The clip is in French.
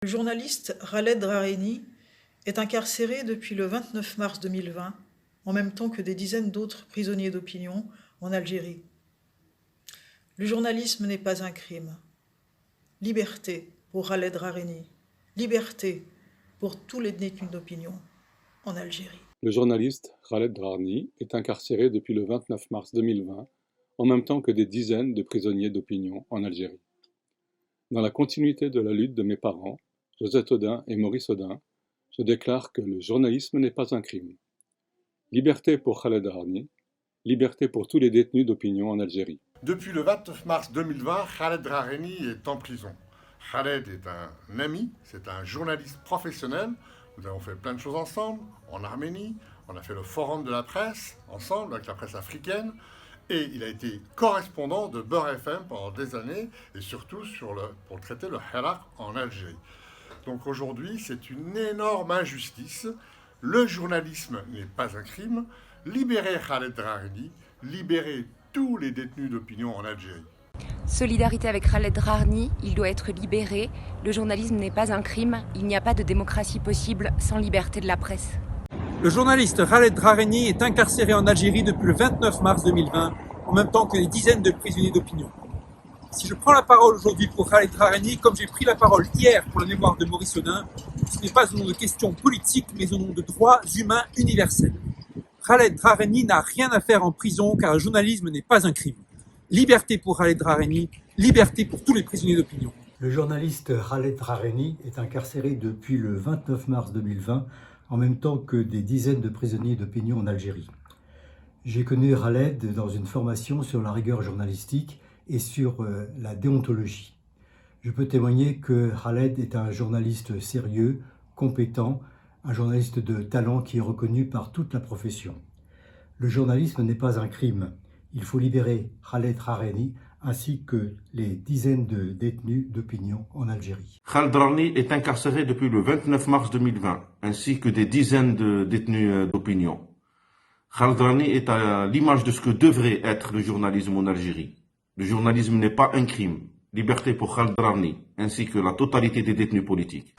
Le journaliste Khaled Drareni est incarcéré depuis le 29 mars 2020, en même temps que des dizaines d'autres prisonniers d'opinion en Algérie. Le journalisme n'est pas un crime. Liberté pour Khaled Drareni. Liberté pour tous les détenus d'opinion en Algérie. Le journaliste Khaled Drareni est incarcéré depuis le 29 mars 2020, en même temps que des dizaines de prisonniers d'opinion en Algérie. Dans la continuité de la lutte de mes parents, Josette Audin et Maurice Audin, je déclare que le journalisme n'est pas un crime. Liberté pour Khaled Drareni, liberté pour tous les détenus d'opinion en Algérie. Depuis le 29 mars 2020, Khaled Drareni est en prison. Khaled est un ami, c'est un journaliste professionnel. Nous avons fait plein de choses ensemble, en Arménie, on a fait le forum de la presse, ensemble, avec la presse africaine, et il a été correspondant de Beurre FM pendant des années, et surtout pour traiter le Hirak en Algérie. Donc aujourd'hui, c'est une énorme injustice. Le journalisme n'est pas un crime. Libérez Khaled Drareni, libérez tous les détenus d'opinion en Algérie. Solidarité avec Khaled Drareni, il doit être libéré. Le journalisme n'est pas un crime. Il n'y a pas de démocratie possible sans liberté de la presse. Le journaliste Khaled Drareni est incarcéré en Algérie depuis le 29 mars 2020, en même temps que des dizaines de prisonniers d'opinion. Si je prends la parole aujourd'hui pour Khaled Drareni, comme j'ai pris la parole hier pour la mémoire de Maurice Audin, ce n'est pas au nom de questions politiques, mais au nom de droits humains universels. Khaled Drareni n'a rien à faire en prison, car le journalisme n'est pas un crime. Liberté pour Khaled Drareni, liberté pour tous les prisonniers d'opinion. Le journaliste Khaled Drareni est incarcéré depuis le 29 mars 2020, en même temps que des dizaines de prisonniers d'opinion en Algérie. J'ai connu Khaled dans une formation sur la rigueur journalistique et sur la déontologie. Je peux témoigner que Khaled est un journaliste sérieux, compétent, un journaliste de talent qui est reconnu par toute la profession. Le journalisme n'est pas un crime. Il faut libérer Khaled Drareni ainsi que les dizaines de détenus d'opinion en Algérie. Khaled Drareni est incarcéré depuis le 29 mars 2020, ainsi que des dizaines de détenus d'opinion. Khaled Drareni est à l'image de ce que devrait être le journalisme en Algérie. Le journalisme n'est pas un crime. Liberté pour Khaled Drareni, ainsi que la totalité des détenus politiques.